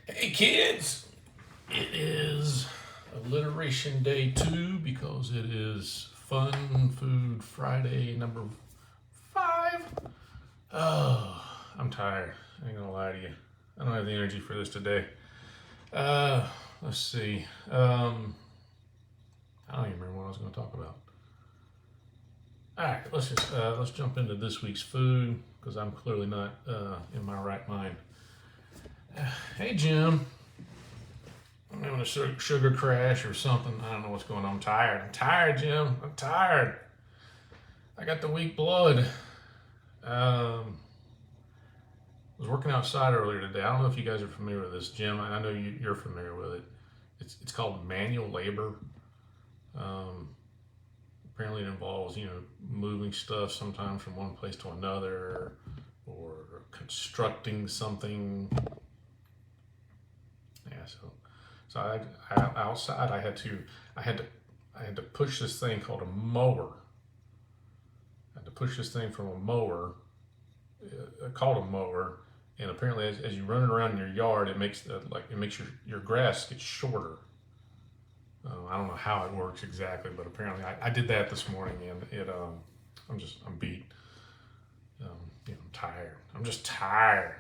Hey kids, it is alliteration day 2 because it is Fun Food Friday number 5. Oh, I'm tired. I ain't gonna lie to you. I don't have the energy for this today. Let's see. I don't even remember what I was gonna talk about. All right, let's jump into this week's food because I'm clearly not in my right mind. Hey Jim, I'm having a sugar crash or something. I don't know what's going on. I'm tired. I'm tired, Jim. I'm tired. I got the weak blood. Was working outside earlier today. I don't know if you guys are familiar with this, Jim. I know you're familiar with it. It's called manual labor. Um, Apparently, it involves moving stuff sometimes from one place to another, or constructing something. Yeah, so outside I had to push this thing called a mower. I had to push this thing from a mower, called a mower, and apparently as you run it around in your yard, it makes your grass get shorter. I don't know how it works exactly, but apparently I did that this morning, and I'm beat. I'm tired. I'm just tired.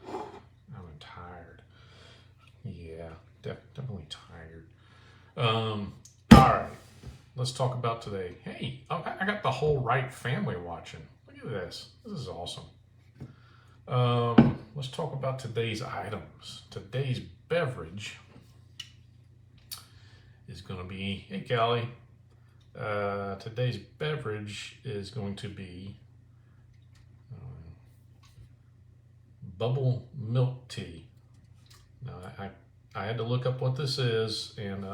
I'm tired. Yeah, definitely tired. All right, let's talk about today. Hey, I got the whole right family watching. Look at this. This is awesome. Let's talk about today's items. Today's beverage is going to be, hey, Callie. Today's beverage is going to be bubble milk tea. Now, I had to look up what this is, and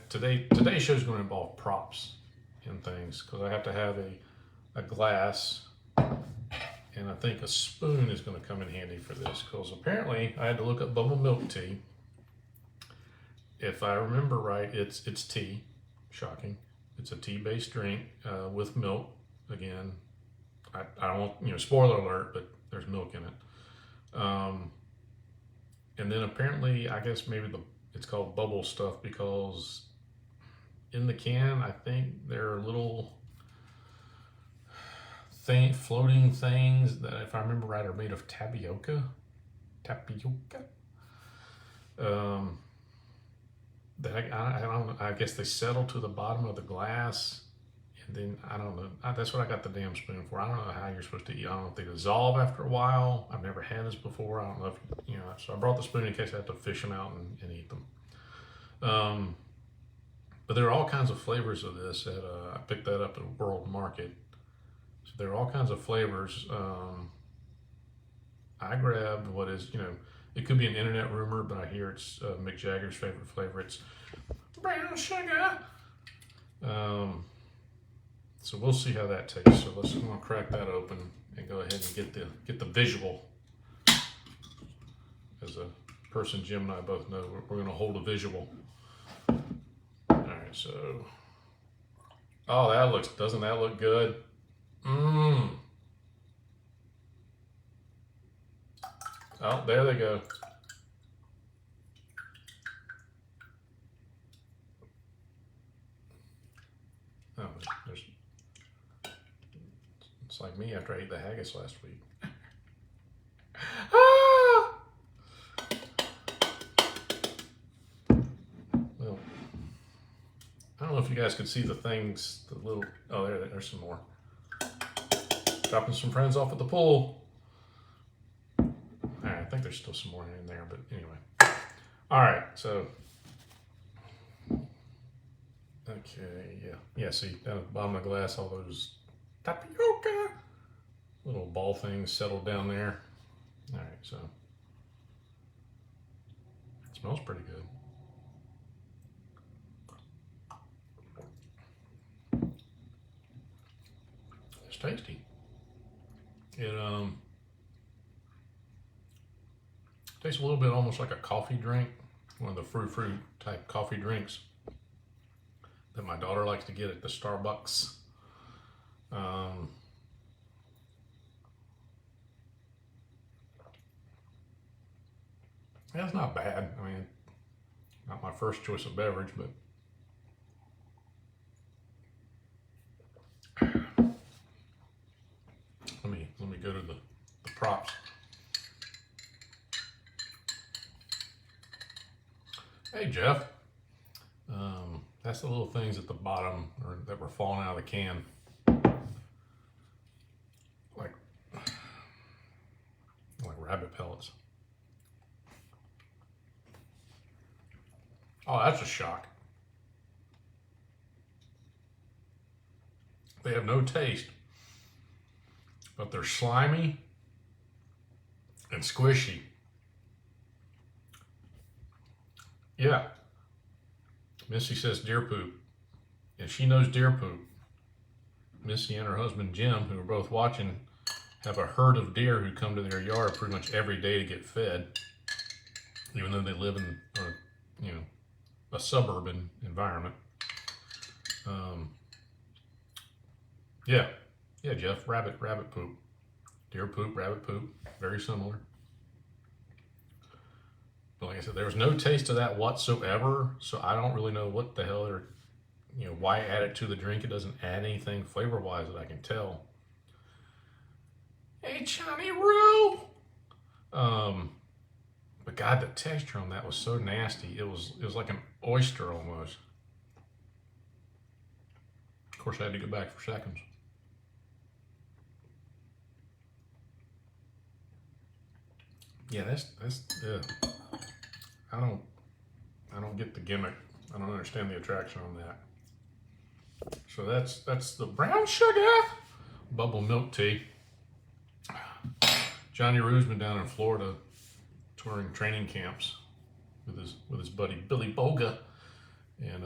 today's show is going to involve props and things because I have to have a glass, and I think a spoon is going to come in handy for this because apparently I had to look up bubble milk tea. If I remember right, it's tea. Shocking. It's a tea-based drink with milk. Again, I don't want spoiler alert, but there's milk in it. And then apparently, I guess maybe it's called bubble stuff because in the can, I think there are little floating things that, if I remember right, are made of tapioca. That I don't know. I guess they settle to the bottom of the glass, and then I don't know. That's what I got the damn spoon for. I don't know how you're supposed to eat. I don't know if they dissolve after a while. I've never had this before. I don't know if So I brought the spoon in case I have to fish them out and eat them. But there are all kinds of flavors of this. I picked that up at World Market. So there are all kinds of flavors. I grabbed what is It could be an internet rumor, but I hear it's Mick Jagger's favorite flavor. It's brown sugar. So we'll see how that tastes. So I'm gonna crack that open and go ahead and get the visual. As a person Jim and I both know, we're gonna hold a visual. All right, so doesn't that look good? Oh, there they go. Oh, it's like me after I ate the haggis last week. Ah! Well, I don't know if you guys could see the things, oh, there's some more. Dropping some friends off at the pool. I think there's still some more in there, but anyway. All right, so. Okay, yeah. See, down at the bottom of the glass, all those tapioca little ball things settled down there. All right, so it smells pretty good. It's tasty. It tastes a little bit almost like a coffee drink, one of the fruit type coffee drinks that my daughter likes to get at the Starbucks. That's not bad. I mean, not my first choice of beverage, but let me go to the props. Hey Jeff, that's the little things at the bottom that were falling out of the can, like rabbit pellets. Oh, that's a shock. They have no taste, but they're slimy and squishy. Yeah. Missy says deer poop, and she knows deer poop. Missy and her husband Jim, who are both watching, have a herd of deer who come to their yard pretty much every day to get fed, even though they live in a suburban environment. Yeah, Jeff, rabbit poop, deer poop, rabbit poop, very similar. But like I said, there was no taste of that whatsoever, so I don't really know what the hell they're, why add it to the drink. It doesn't add anything flavor-wise that I can tell. Hey, Johnny Roo! But God, the texture on that was so nasty. It was like an oyster almost. Of course, I had to go back for seconds. Yeah, that's I don't get the gimmick. I don't understand the attraction on that. So that's the brown sugar bubble milk tea. Johnny Roo's been down in Florida touring training camps with his buddy Billy Boga. And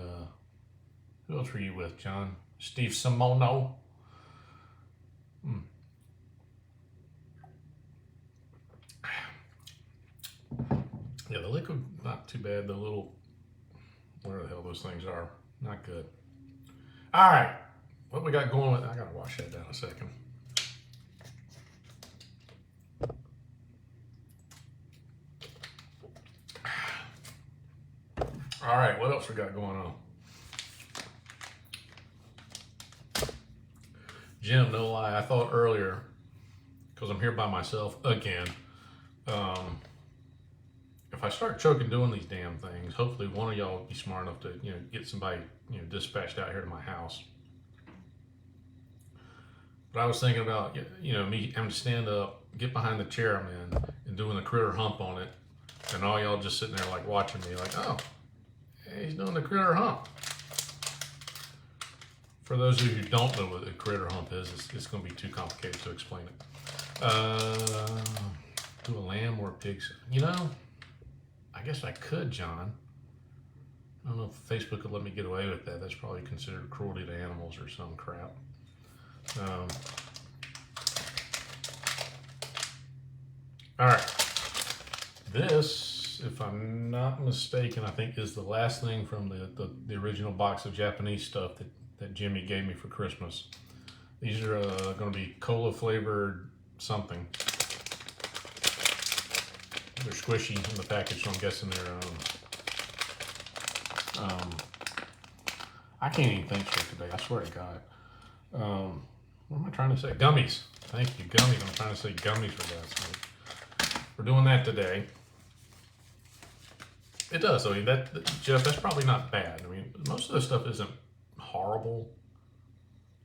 who else were you with, John? Steve Simono. Yeah, the liquid, not too bad. The little, whatever the hell those things are, not good. All right, what we got going with, I gotta wash that down a second. All right, what else we got going on? Jim, no lie, I thought earlier, because I'm here by myself again, if I start choking doing these damn things, hopefully one of y'all will be smart enough to, get somebody, dispatched out here to my house. But I was thinking about, me having to stand up, get behind the chair I'm in, and doing the critter hump on it, and all y'all just sitting there like watching me, like, oh, hey, he's doing the critter hump. For those of you who don't know what a critter hump is, it's going to be too complicated to explain it. Do a lamb or a pig? I guess I could, John. I don't know if Facebook would let me get away with that. That's probably considered cruelty to animals or some crap. All right. This, if I'm not mistaken, I think is the last thing from the original box of Japanese stuff that Jimmy gave me for Christmas. These are going to be cola flavored something. They're squishy in the package, so I'm guessing they're, I can't even think straight today, I swear to God. What am I trying to say? Gummies. Thank you, gummies. I'm trying to say gummies for God's sake. We're doing that today. It does, I mean, Jeff, that's probably not bad. I mean, most of this stuff isn't horrible.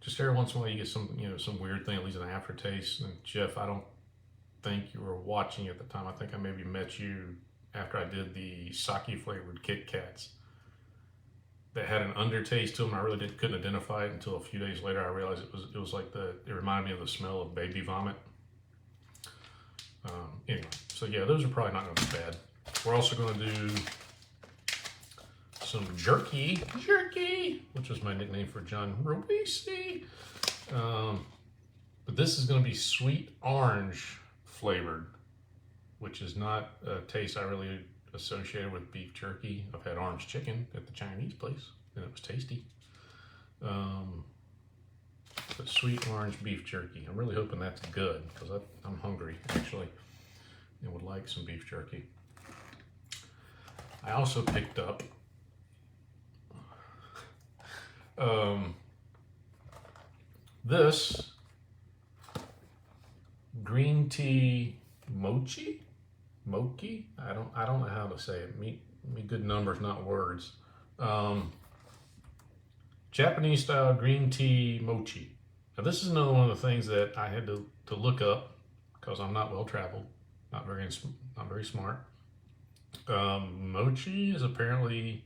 Just every once in a while you get some, some weird thing, at least an aftertaste. And Jeff, I don't think you were watching at the time. I think I maybe met you after I did the sake flavored Kit Kats that had an undertaste to them. I really couldn't identify it until a few days later. I realized it was like it reminded me of the smell of baby vomit. Anyway, so yeah, those are probably not going to be bad. We're also going to do some jerky, which was my nickname for John Robisi. But this is going to be sweet orange flavored, which is not a taste I really associated with beef jerky. I've had orange chicken at the Chinese place, and it was tasty. But sweet orange beef jerky. I'm really hoping that's good, because I'm hungry, actually, and would like some beef jerky. I also picked up this green tea mochi. I don't know how to say it. Me good numbers, not words. Japanese style green tea mochi. Now this is another one of the things that I had to look up because I'm not well traveled, not very smart. Mochi is apparently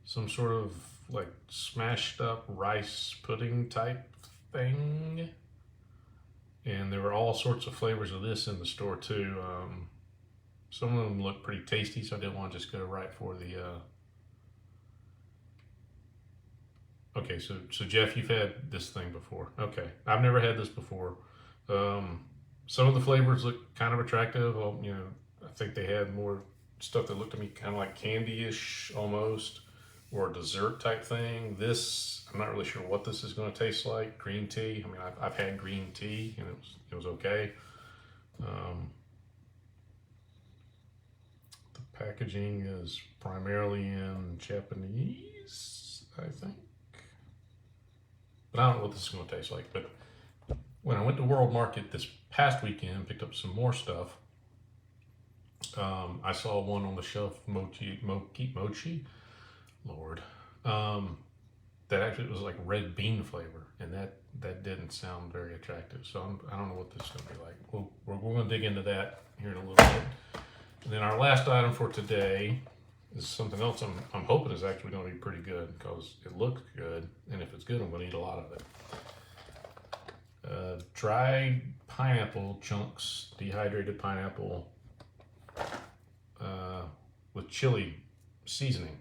some sort of like smashed up rice pudding type thing. And there were all sorts of flavors of this in the store too. Some of them look pretty tasty, so I didn't want to just go right for the. Okay, so Jeff, you've had this thing before. Okay, I've never had this before. Some of the flavors look kind of attractive. Well, you know, I think they had more stuff that looked to me kind of like candy-ish almost, or a dessert type thing. This, I'm not really sure what this is going to taste like. Green tea. I mean, I've had green tea and it was okay. The packaging is primarily in Japanese, I think. But I don't know what this is going to taste like. But when I went to World Market this past weekend, picked up some more stuff. I saw one on the shelf, Mochi, Lord. That actually was like red bean flavor, and that didn't sound very attractive. So I don't know what this is going to be like. We're going to dig into that here in a little bit. And then our last item for today is something else I'm hoping is actually going to be pretty good because it looks good, and if it's good, I'm going to eat a lot of it. Dried pineapple chunks, dehydrated pineapple with chili seasoning.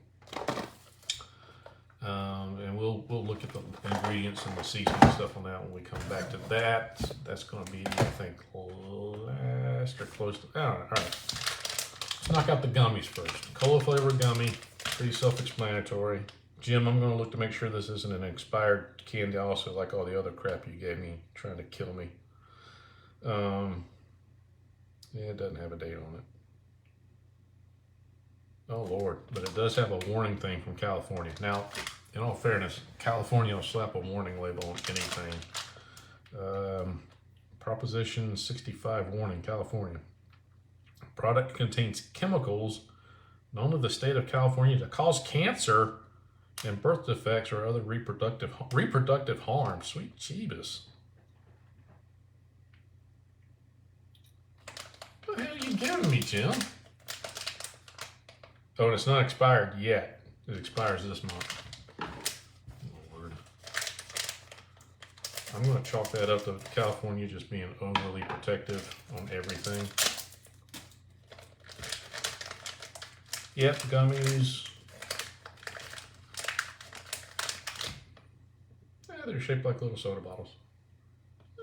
And we'll look at the ingredients and the seasoning stuff on that when we come back to that. That's going to be, I think, last or close to. All right. Let's knock out the gummies first. Cola flavored gummy, pretty self-explanatory. Jim, I'm going to look to make sure this isn't an expired candy also, like all the other crap you gave me, trying to kill me. Yeah, it doesn't have a date on it. Oh Lord, but it does have a warning thing from California. Now, in all fairness, California will slap a warning label on anything. Proposition 65 warning, California. Product contains chemicals known to the state of California to cause cancer and birth defects or other reproductive harm. Sweet Jeebus. What the hell are you giving me, Jim? Oh, and it's not expired yet. It expires this month. Lord. I'm going to chalk that up to California just being overly protective on everything. Yep, gummies. Yeah, they're shaped like little soda bottles.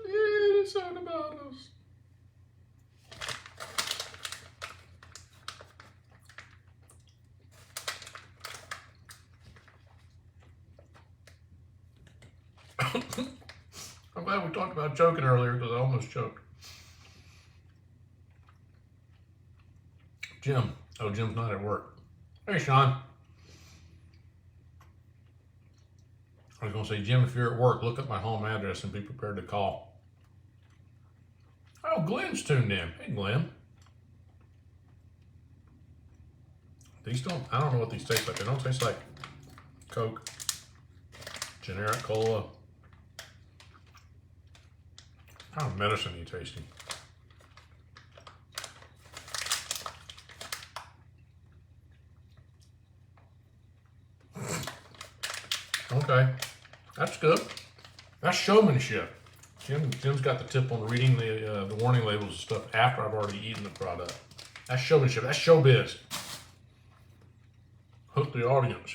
Little soda bottles. I'm glad we talked about choking earlier because I almost choked. Jim. Oh, Jim's not at work. Hey, Sean. I was going to say, Jim, if you're at work, look up my home address and be prepared to call. Oh, Glenn's tuned in. Hey, Glenn. These don't, I don't know what these taste like. They don't taste like Coke, generic cola. What kind of medicine are you tasting? Okay, that's good. That's showmanship. Jim's got the tip on reading the warning labels and stuff after I've already eaten the product. That's showmanship. That's showbiz. Hook the audience.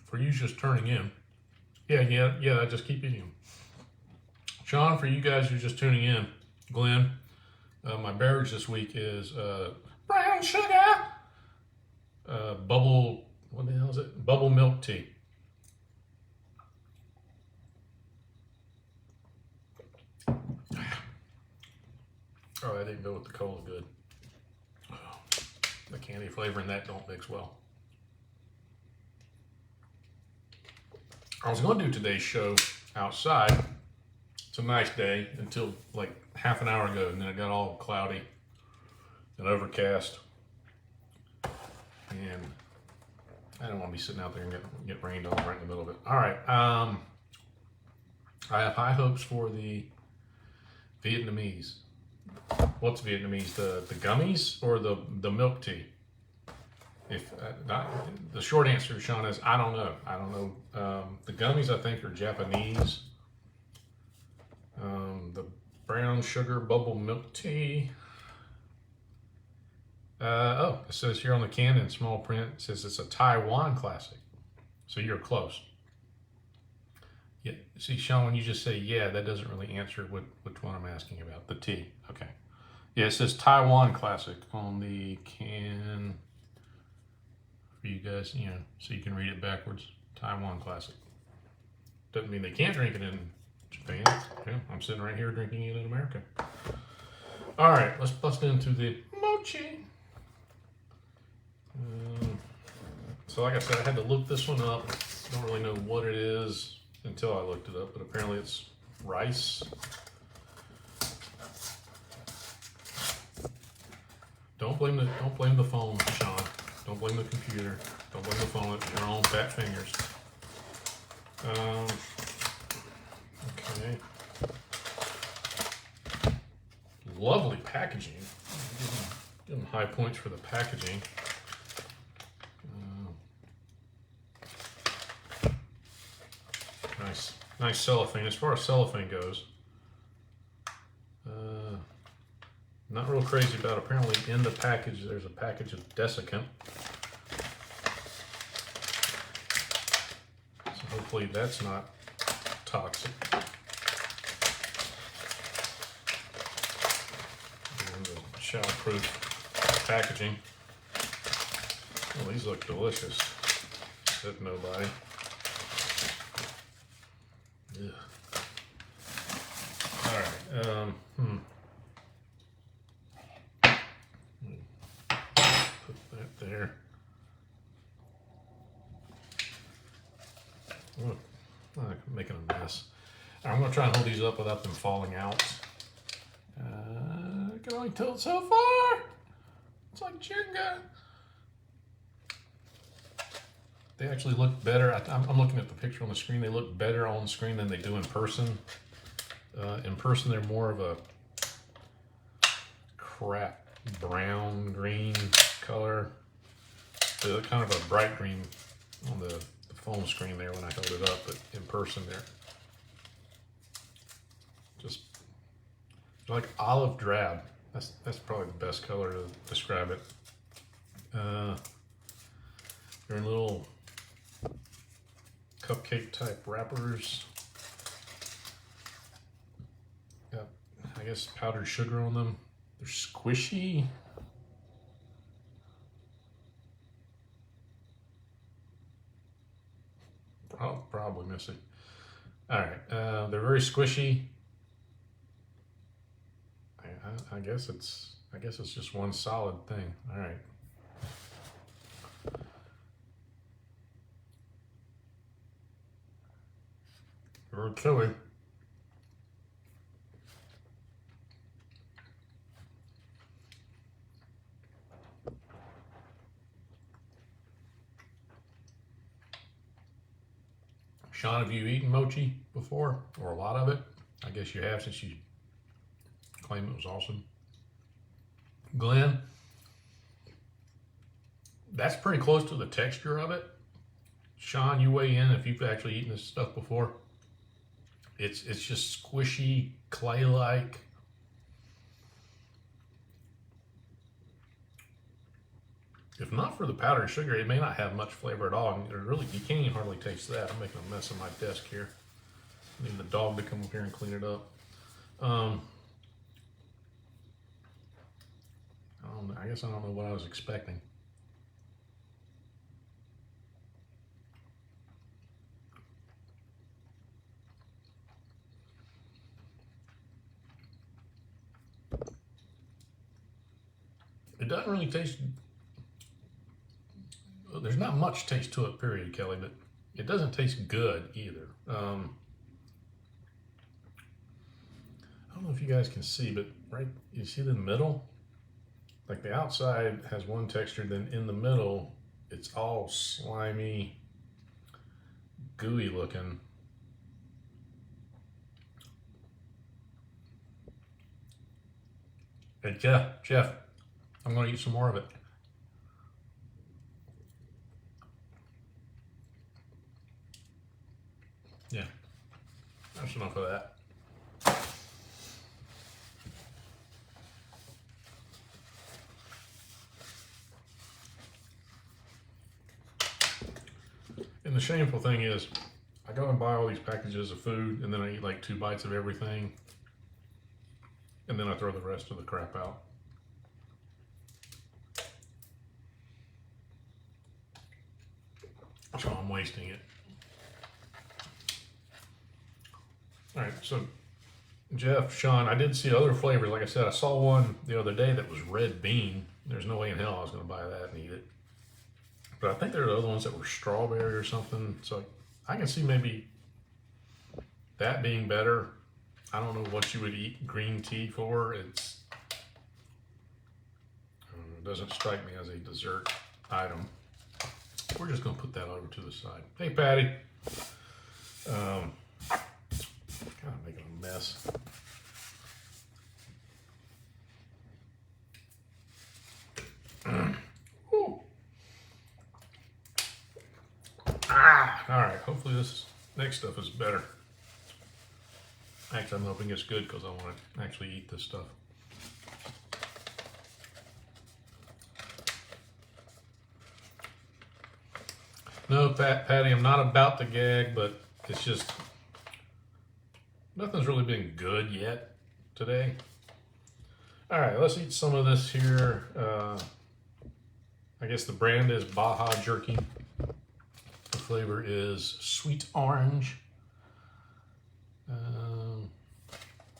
For you just turning in. Yeah, I just keep eating them. Sean, for you guys who's just tuning in, Glenn, my beverage this week is brown sugar, what the hell is it? Bubble milk tea. Oh, I didn't go with the cola good. Oh, the candy flavor and that don't mix well. I was going to do today's show outside. It's a nice day until like half an hour ago, and then it got all cloudy and overcast. And I don't want to be sitting out there and get rained on right in the middle of it. All right. I have high hopes for the Vietnamese. What's Vietnamese? The gummies or the milk tea? If not, the short answer, Sean, is I don't know. I don't know. The gummies I think are Japanese. The brown sugar bubble milk tea. Oh, it says here on the can in small print, it says it's a Taiwan classic. So you're close. Yeah. See, Sean, when you just say yeah, that doesn't really answer which one I'm asking about. The tea. Okay. Yeah, it says Taiwan classic on the can for you guys, so you can read it backwards. Taiwan classic. Doesn't mean they can't drink it in Japan. Yeah, I'm sitting right here drinking it in America. All right, let's bust into the Mochi. So like I said, I had to look this one up. Don't really know what it is until I looked it up, but apparently it's rice. Don't blame the phone, Sean. Don't blame the computer. Don't blame the phone. It's your own fat fingers. Okay. Lovely packaging. Give them high points for the packaging. Nice cellophane. As far as cellophane goes, not real crazy about. Apparently, in the package, there's a package of desiccant. So hopefully, that's not toxic. And the childproof packaging. Well, these look delicious. Said nobody. Ugh. All right. Put that there. Look, I'm making a mess. I'm going to try and hold these up without them falling out. I can only tilt so far. It's like Jenga. They actually look better. I'm looking at the picture on the screen. They look better on the screen than they do in person. In person, they're more of a crap brown, green color. They look kind of a bright green on the phone screen there when I held it up, but in person they're just like olive drab. That's probably the best color to describe it. They're in little cupcake type wrappers. Got, I guess, powdered sugar on them. They're squishy. Probably missing. All right, they're very squishy. I guess it's just one solid thing. All right. Very chewy. Sean, have you eaten mochi before, or a lot of it? I guess you have, since you claim it was awesome. Glenn, that's pretty close to the texture of it. Sean, you weigh in if you've actually eaten this stuff before. It's just squishy, clay-like. If not for the powdered sugar, it may not have much flavor at all. And really, you can't even hardly taste that. I'm making a mess of my desk here. I need the dog to come up here and clean it up. I guess I don't know what I was expecting. doesn't really taste, there's not much taste to it, period, Kelly, but it doesn't taste good either. I don't know if you guys can see, but right, you see the middle? Like the outside has one texture, then in the middle, it's all slimy, gooey looking. Hey, Jeff, I'm gonna eat some more of it. Yeah, that's enough of that. And the shameful thing is, I go and buy all these packages of food, and then I eat like 2 bites of everything, and then I throw the rest of the crap out. So I'm wasting it. All right, so Jeff, Sean, I did see other flavors. Like I said, I saw one the other day that was red bean. There's no way in hell I was going to buy that and eat it. But I think there were other ones that were strawberry or something. So I can see maybe that being better. I don't know what you would eat green tea for. It doesn't strike me as a dessert item. We're just going to put that over to the side. Hey, Patty. Kind of making a mess. All right, hopefully this next stuff is better. Actually, I'm hoping it's good because I want to actually eat this stuff. No, Patty, I'm not about to gag, but it's just, nothing's really been good yet today. All right, let's eat some of this here. I guess the brand is Baja Jerky. The flavor is sweet orange.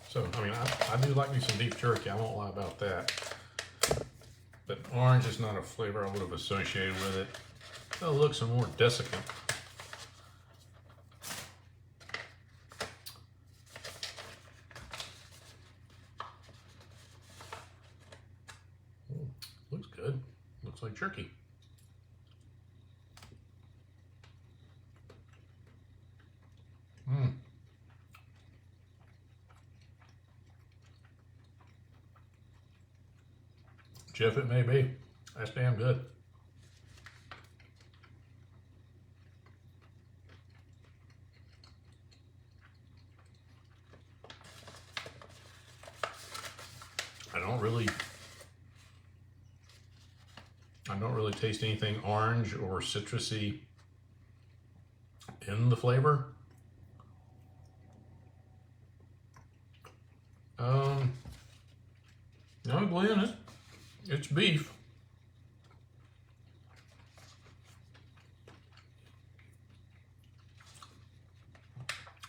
So, I mean, I do like me some beef jerky. I won't lie about that. But orange is not a flavor I would have associated with it. It looks more desiccant. Looks good. Looks like jerky. Jeff, it may be. That's damn good. I don't really taste anything orange or citrusy in the flavor. No, Glenn, it's beef.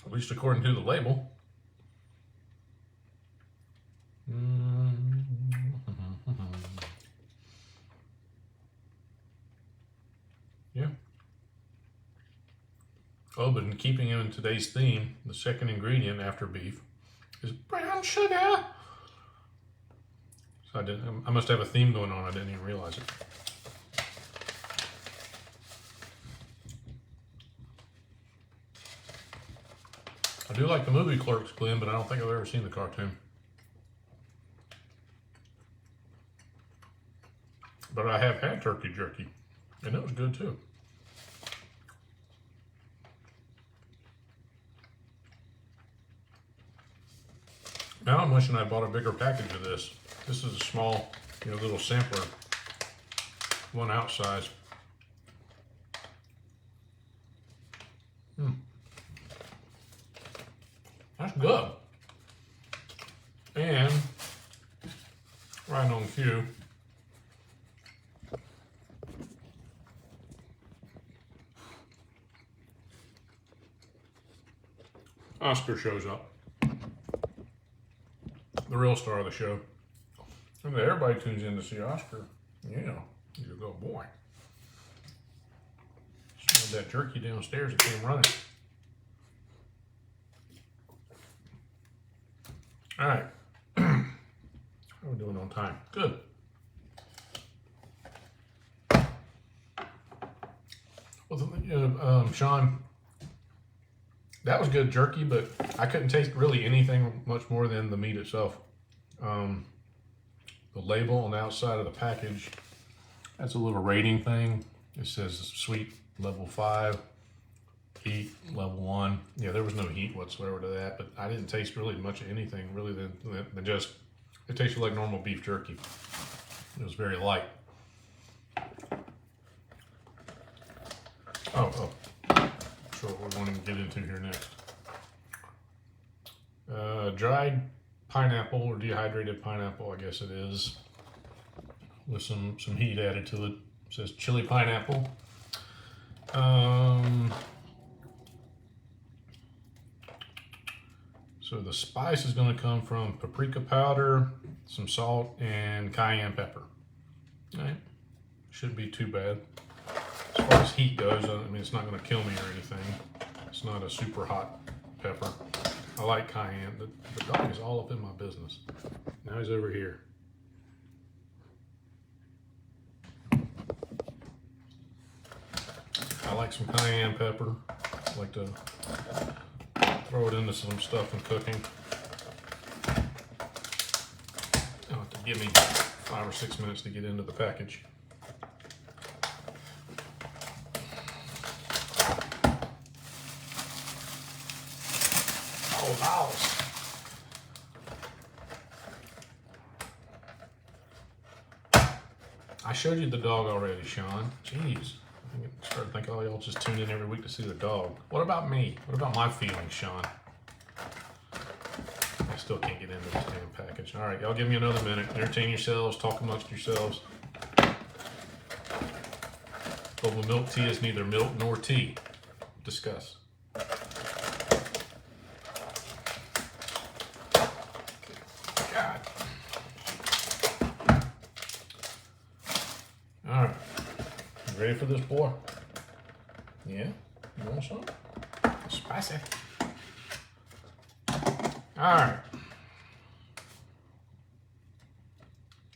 At least according to the label. Yeah. Oh, but in keeping in today's theme, the second ingredient after beef is brown sugar. So I must have a theme going on. I didn't even realize it. I do like the movie Clerks, Glenn, but I don't think I've ever seen the cartoon. But I have had turkey jerky, and it was good too. Now I'm wishing I bought a bigger package of this. This is a small, little sampler, 1 ounce size. That's good. And right on cue, Oscar shows up. The real star of the show. And everybody tunes in to see Oscar. Yeah, he's a good boy. Smelled that jerky downstairs. It came running. All right. How are we doing on time? Good. Well, Sean, that was good jerky, but I couldn't taste really anything much more than the meat itself. The label on the outside of the package, that's a little rating thing. It says sweet level 5, heat level 1. Yeah, there was no heat whatsoever to that, but I didn't taste really much of anything really than just, it tasted like normal beef jerky. It was very light. Oh, sure what we're going to get into here next. Dried pineapple or dehydrated pineapple, I guess it is, with some heat added to it. It says chili pineapple. So the spice is going to come from paprika powder, some salt, and cayenne pepper. All right, shouldn't be too bad. As far as heat goes, I mean, it's not going to kill me or anything. It's not a super hot pepper. I like cayenne. The dog is all up in my business. Now he's over here. I like some cayenne pepper. I like to throw it into some stuff in cooking. It'll have to give me 5 or 6 minutes to get into the package. Oh, mouse. I showed you the dog already, Sean. Jeez. I started thinking, oh, y'all just tune in every week to see the dog. What about me? What about my feelings, Sean? I still can't get into this damn package. All right, y'all give me another minute. Entertain yourselves. Talk amongst yourselves. Global milk tea is neither milk nor tea. Discuss. God. All right. You ready for this, boy? Yeah? You want some? Spicy. All right.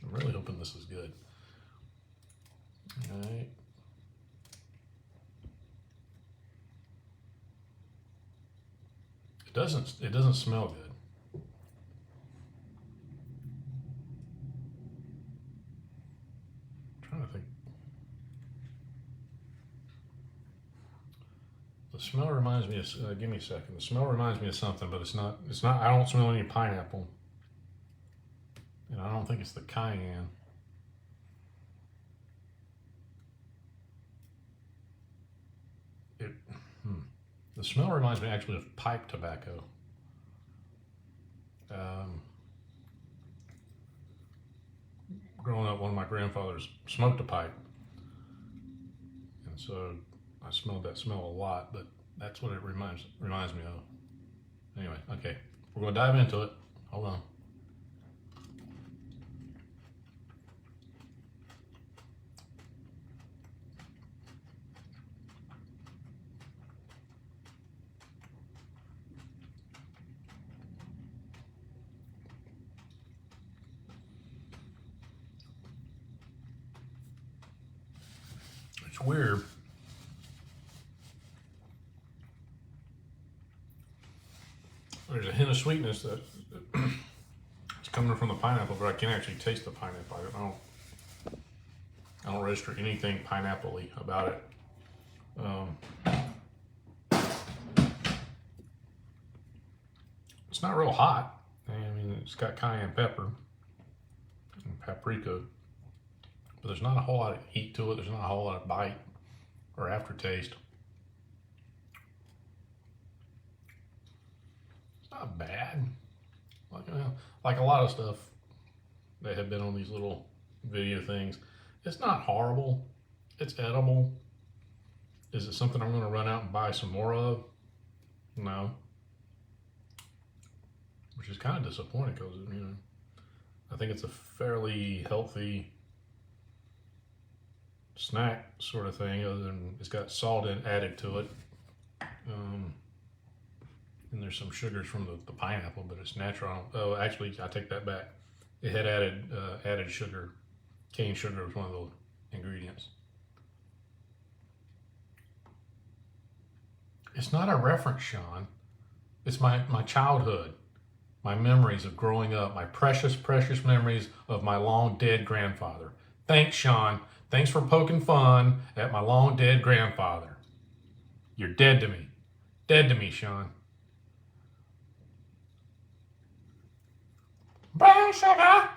I'm really hoping this is good. All right. It doesn't smell good. I'm trying to think. The smell reminds me of, give me a second. The smell reminds me of something, but it's not, I don't smell any pineapple. And I don't think it's the cayenne. The smell reminds me actually of pipe tobacco. Growing up, one of my grandfathers smoked a pipe. And so I smelled that smell a lot, but that's what it reminds me of. Anyway, okay, we're gonna dive into it. Hold on. It's weird. There's a hint of sweetness that it's coming from the pineapple, but I can't actually taste the pineapple. I don't register anything pineapple-y about it. It's not real hot. I mean, it's got cayenne pepper and paprika, but there's not a whole lot of heat to it. There's not a whole lot of bite or aftertaste. It's not bad. Like a lot of stuff that have been on these little video things. It's not horrible. It's edible. Is it something I'm going to run out and buy some more of? No. Which is kind of disappointing because, I think it's a fairly healthy snack sort of thing, other than it's got salt added to it. And there's some sugars from the pineapple, but it's natural. Oh, actually, I take that back. It had added sugar. Cane sugar was one of the ingredients. It's not a reference, Sean. It's my childhood, my memories of growing up, my precious, precious memories of my long dead grandfather. Thanks, Sean. Thanks for poking fun at my long dead grandfather. You're dead to me. Dead to me, Sean. Brown sugar.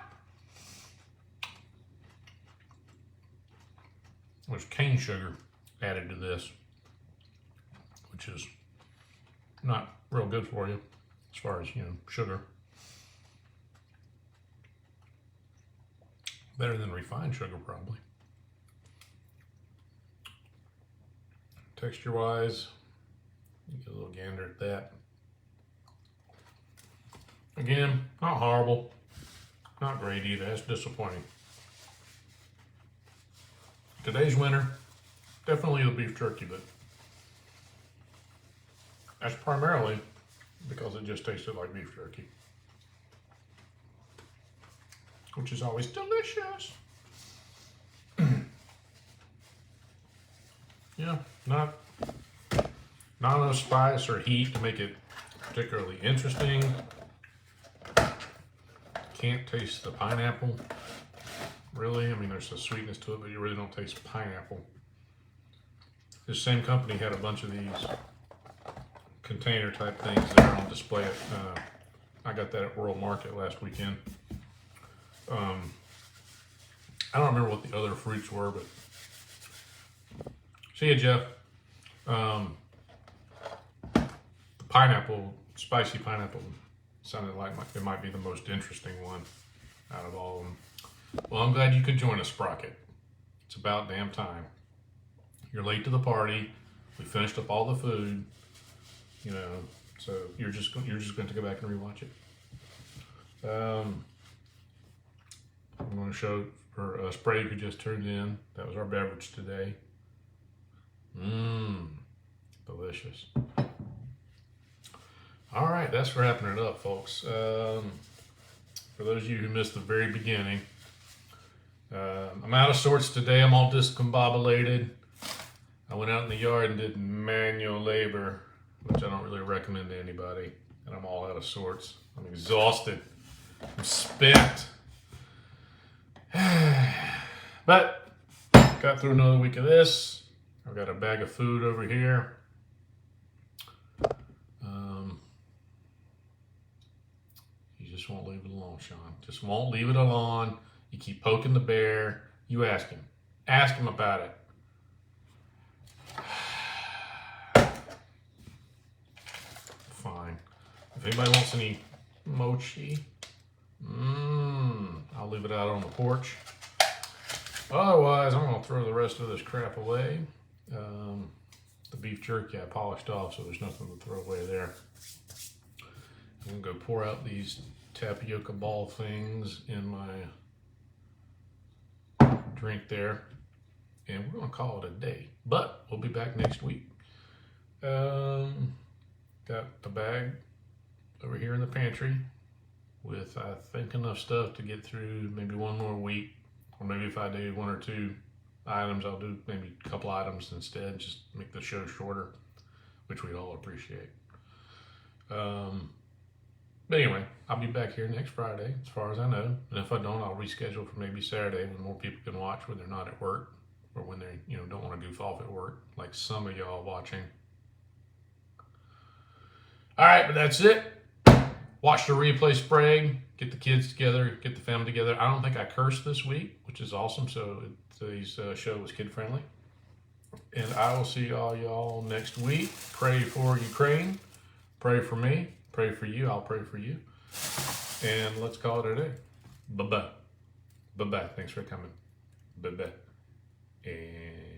There's cane sugar added to this, which is not real good for you as far as, sugar. Better than refined sugar, probably. Texture-wise, you get a little gander at that. Again, not horrible. Not great either. That's disappointing. Today's winner, definitely the beef jerky, but that's primarily because it just tasted like beef jerky, which is always delicious. Yeah, not enough spice or heat to make it particularly interesting. Can't taste the pineapple, really. I mean, there's a sweetness to it, but you really don't taste pineapple. This same company had a bunch of these container type things that are on display at, I got that at World Market last weekend. I don't remember what the other fruits were, but see ya, Jeff. The pineapple, spicy pineapple, sounded like it might be the most interesting one out of all of them. Well, I'm glad you could join us, Sprocket. It's about damn time. You're late to the party. We finished up all the food, so you're just going to go back and rewatch it. I'm going to show for Sprague, who just turned in. That was our beverage today. Delicious. All right, that's wrapping it up, folks. For those of you who missed the very beginning, I'm out of sorts today. I'm all discombobulated. I went out in the yard and did manual labor, which I don't really recommend to anybody. And I'm all out of sorts. I'm exhausted. I'm spent. But got through another week of this. I've got a bag of food over here. You just won't leave it alone, Sean. Just won't leave it alone. You keep poking the bear. You ask him. Ask him about it. Fine. If anybody wants any mochi, I'll leave it out on the porch. Otherwise, I'm going to throw the rest of this crap away. The beef jerky I polished off, so there's nothing to throw away there. I'm going to go pour out these tapioca ball things in my drink there, and we're going to call it a day. But we'll be back next week. Got the bag over here in the pantry with, I think, enough stuff to get through maybe one more week. Or maybe if I do one or two items, I'll do maybe a couple items instead, just make the show shorter, which we all appreciate. But anyway, I'll be back here next Friday, as far as I know. And if I don't, I'll reschedule for maybe Saturday when more people can watch when they're not at work, or when they don't want to goof off at work, like some of y'all watching. All right, but that's it. Watch the replay, Sprague. Get the kids together, get the family together. I don't think I cursed this week, which is awesome. So today's show was kid friendly. And I will see all y'all next week. Pray for Ukraine. Pray for me. Pray for you. I'll pray for you. And let's call it a day. Bye-bye. Bye-bye. Thanks for coming. Bye-bye. And